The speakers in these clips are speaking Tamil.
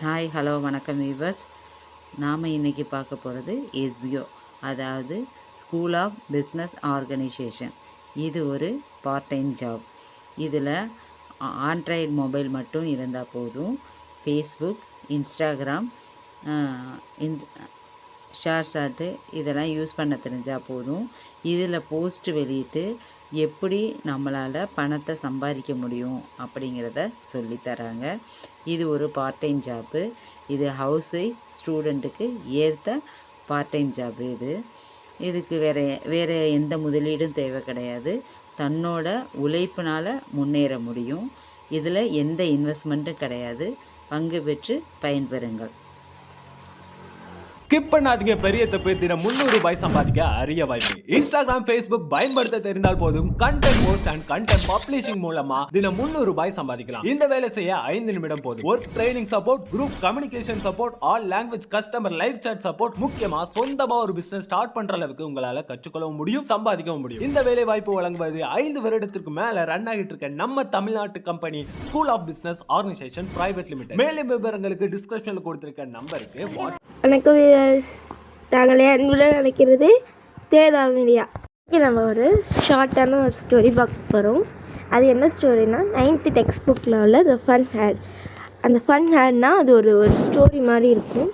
ஹாய் ஹலோ வணக்கம் வீவர்ஸ். நாம் இன்றைக்கி பார்க்க போகிறது எஸ்பிஓ, அதாவது ஸ்கூல் ஆஃப் பிஸ்னஸ் ஆர்கனைசேஷன். இது ஒரு பார்ட் டைம் ஜாப். இதில் ஆண்ட்ராய்டு மொபைல் மட்டும் இருந்தால் போதும். ஃபேஸ்புக், இன்ஸ்டாகிராம், ஷேர்சாட்டு இதெல்லாம் யூஸ் பண்ண தெரிஞ்சால் போதும். இதில் போஸ்ட் வெளியிட்டு எப்படி நம்மளால் பணத்தை சம்பாதிக்க முடியும் அப்படிங்கிறத சொல்லித்தராங்க. இது ஒரு பார்ட் டைம் ஜாப்பு. இது ஹவுஸ் ஒய்ஃப் ஸ்டூடெண்ட்டுக்கு ஏற்ற பார்ட் டைம் ஜாப்பு. இதுக்கு வேறு எந்த முதலீடும் தேவை கிடையாது. தன்னோட உழைப்பினால் முன்னேற முடியும். இதில் எந்த இன்வெஸ்ட்மெண்ட்டும் கிடையாது. பங்கு பெற்று பயன்பெறுங்கள். ஸ்கிப் பண்ணாதீங்க. பெரிய தப்பு. தினம் 300 ரூபாய் சம்பாதிக்க அரிய வாய்ப்பு. இன்ஸ்டாகிராம், ஃபேஸ்புக் பயன்படுத்த தெரிந்தால் போதும். Content post and content publishing மூலமா தினம் 300 ரூபாய் சம்பாதிக்கலாம். இந்த வேலை செய்ய 5 நிமிடம் போதும். Work training support, group communication support, all language customer live chat support. முக்கியமா சொந்தமா ஒரு பிசினஸ் ஸ்டார்ட் பண்ற அளவுக்கு உங்களால கற்றுக்கொள்ளவும் முடியும், சம்பாதிக்கவும் முடியும். இந்த வேலை வாய்ப்பு வழங்குவது 5 வருடத்திற்கு மேல ரன் ஆகிட்டு இருக்க நம்ம தமிழ்நாட்டு company school of business organisation private limited. மேலும் விவரங்களுக்கு டிஸ்கிரிப்ஷன்ல கொடுத்திருக்க நம்பருக்கு வணக்கம் வியூவர்ஸ். நாங்கள் அன்புடன் நினைக்கிறது தேதா மீடியா. இன்றைக்கி நம்ம ஒரு ஷார்ட்டான ஒரு ஸ்டோரி பார்க்க போகிறோம். அது என்ன ஸ்டோரினா, 9th டெக்ஸ்ட் புக்கில் உள்ள த ஃபன் ஹேட். அந்த ஃபன் ஹேட்னால் அது ஒரு ஸ்டோரி மாதிரி இருக்கும்.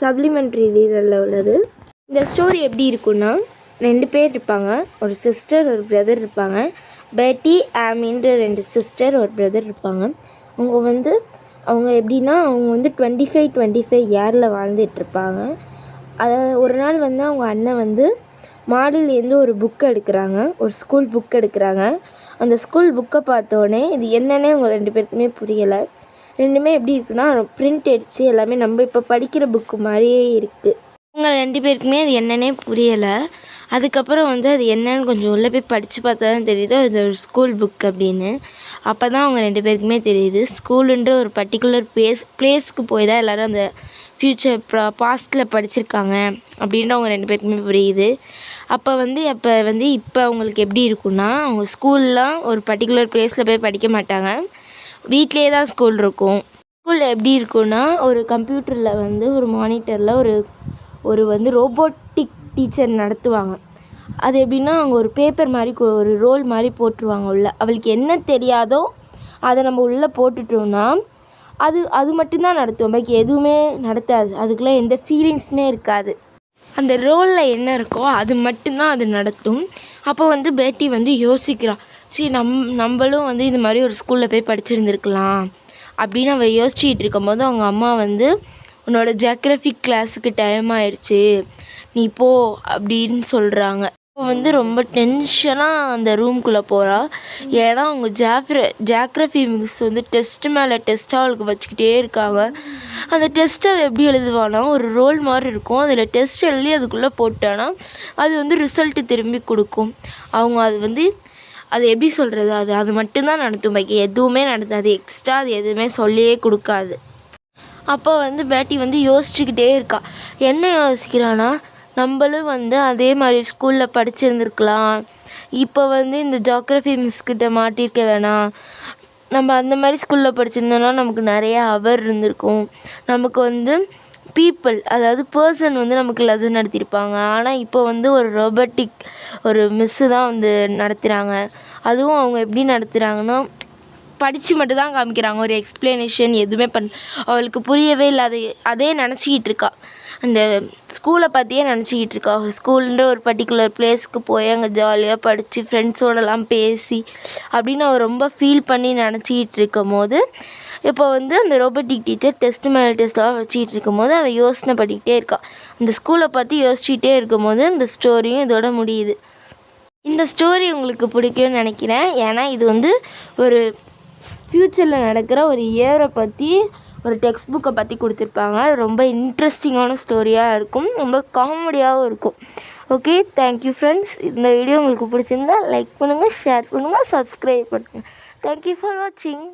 சப்ளிமெண்ட்ரி ரீடரில் உள்ளது. இந்த ஸ்டோரி எப்படி இருக்குன்னா, 2 பேர் இருப்பாங்க. ஒரு சிஸ்டர், ஒரு பிரதர் இருப்பாங்க. பேட்டி, ஆமின்ற 2 சிஸ்டர், ஒரு பிரதர் இருப்பாங்க. அவங்க எப்படின்னா, அவங்க 25 இயரில் வாழ்ந்துட்டுருப்பாங்க. அதாவது ஒரு நாள் அவங்க அண்ணன் மாடிலேருந்து ஒரு புக்கை எடுக்கிறாங்க, ஒரு ஸ்கூல் புக் எடுக்கிறாங்க. அந்த ஸ்கூல் புக்கை பார்த்தோன்னே இது என்னன்னே அவங்க 2 பேருக்குமே புரியலை. ரெண்டுமே எப்படி இருக்குன்னா, பிரிண்ட் அடித்து எல்லாமே நம்ம இப்போ படிக்கிற புக்கு மாதிரியே இருக்குது. அவங்க 2 பேருக்குமே அது என்னன்னே புரியலை. அதுக்கப்புறம் அது என்னன்னு கொஞ்சம் உள்ளே போய் படித்து பார்த்தா தான் தெரியுது அது ஒரு ஸ்கூல் புக் அப்படின்னு. அப்போ தான் அவங்க 2 பேருக்குமே தெரியுது, ஸ்கூலுன்ற ஒரு பர்டிகுலர் பிளேஸ்க்கு போய் தான் எல்லோரும் அந்த ஃப்யூச்சர் பாஸ்ட்டில் படிச்சிருக்காங்க அப்படின்ற அவங்க 2 பேருக்குமே புரியுது. அப்போ இப்போ அவங்களுக்கு எப்படி இருக்குன்னா, அவங்க ஸ்கூல்லாம் ஒரு பர்டிகுலர் பிளேஸில் போய் படிக்க மாட்டாங்க, வீட்டிலே தான் ஸ்கூல் இருக்கும். ஸ்கூலில் எப்படி இருக்குன்னா, ஒரு கம்ப்யூட்டரில் ஒரு மானிட்டரில் ஒரு ரோபோட்டிக் டீச்சர் நடத்துவாங்க. அது எப்படின்னா, அவங்க ஒரு பேப்பர் மாதிரி ஒரு ரோல் மாதிரி போட்டுருவாங்க உள்ள. அவளுக்கு என்ன தெரியாதோ அதை நம்ம உள்ளே போட்டுட்டோம்னா அது மட்டும்தான் நடத்தும், பாக்கி எதுவுமே நடத்தாது. அதுக்கெலாம் எந்த ஃபீலிங்ஸுமே இருக்காது. அந்த ரோலில் என்ன இருக்கோ அது மட்டும்தான் அது நடத்தும். அப்போ பேட்டி யோசிக்கிறாள், சரி நம்மளும் இது மாதிரி ஒரு ஸ்கூலில் போய் படிச்சிருந்துருக்கலாம் அப்படின்னு அவள் யோசிச்சுட்டு இருக்கும்போது அவங்க அம்மா உன்னோட ஜியாகிரஃபிக் கிளாஸுக்கு டைம் ஆயிடுச்சு, நீ போ அப்படின்னு சொல்கிறாங்க. இப்போ ரொம்ப டென்ஷனாக அந்த ரூம்குள்ளே போகிறா. ஏன்னா அவங்க ஜியாகிரஃபி மிஸ் டெஸ்ட்டு மேலே டெஸ்ட்டாக அவளுக்கு வச்சுக்கிட்டே இருக்காங்க. அந்த டெஸ்ட்டை எப்படி எழுதுவானா, ஒரு ரோல் மாதிரி இருக்கும், அதில் டெஸ்ட் எழுதி அதுக்குள்ளே போட்டானா அது ரிசல்ட்டு திரும்பி கொடுக்கும். அவங்க அது எப்படி சொல்கிறது, அது மட்டும்தான் நடத்தும், பாக்கி எதுவுமே நடத்தாது. எக்ஸ்ட்ரா அது எதுவுமே சொல்லியே கொடுக்காது. அப்போ பேட்டி யோசிச்சுக்கிட்டே இருக்கா. என்ன யோசிக்கிறான்னா, நம்மளும் அதே மாதிரி ஸ்கூலில் படிச்சிருந்துருக்கலாம், இப்போ இந்த ஜியாகிரஃபி மிஸ்கிட்ட மாட்டிருக்க வேணாம், நம்ம அந்த மாதிரி ஸ்கூலில் படிச்சிருந்தோன்னா நமக்கு நிறையா ஹவர் இருந்திருக்கும், நமக்கு பீப்புள் அதாவது பர்சன் நமக்கு லெசன் நடத்தியிருப்பாங்க. ஆனால் இப்போ ஒரு ரோபோட்டிக் ஒரு மிஸ்ஸு தான் நடத்துகிறாங்க. அதுவும் அவங்க எப்படி நடத்துகிறாங்கன்னா, படித்து மட்டும் தான் காமிக்கிறாங்க, ஒரு எக்ஸ்ப்ளனேஷன் எதுவுமே அவளுக்கு புரியவே இல்லை. அதே நினச்சிக்கிட்டு இருக்கா, அந்த ஸ்கூலை பற்றியே நினச்சிக்கிட்டு இருக்கா. ஒரு ஸ்கூலுன்ற ஒரு பர்டிகுலர் பிளேஸ்க்கு போய் அங்கே ஜாலியாக படித்து ஃப்ரெண்ட்ஸோடலாம் பேசி அப்படின்னு அவள் ரொம்ப ஃபீல் பண்ணி நினச்சிக்கிட்டு இருக்கும் போது, இப்போ அந்த ரோபோட்டிக் டீச்சர் டெஸ்ட் மேலே டெஸ்ட்டாக வச்சுக்கிட்டு இருக்கும் போது அவள் யோசனை பண்ணிக்கிட்டே இருக்கா. அந்த ஸ்கூலை பற்றி யோசிச்சுக்கிட்டே இருக்கும் போது இந்த ஸ்டோரியும் இதோட முடியுது. இந்த ஸ்டோரி உங்களுக்கு பிடிக்கும்னு நினைக்கிறேன். ஏன்னா இது ஒரு ஃப்யூச்சரில் நடக்கிற ஒரு இயரை பற்றி ஒரு டெக்ஸ்ட் புக்கை பற்றி கொடுத்துருப்பாங்க. ரொம்ப இன்ட்ரெஸ்டிங்கான ஸ்டோரியாக இருக்கும், ரொம்ப காமெடியாகவும் இருக்கும். Okay, thank you friends. இந்த வீடியோ உங்களுக்கு பிடிச்சிருந்தா லைக் பண்ணுங்கள், ஷேர் பண்ணுங்கள், சப்ஸ்கிரைப் பண்ணுங்கள். தேங்க்யூ ஃபார் வாட்சிங்.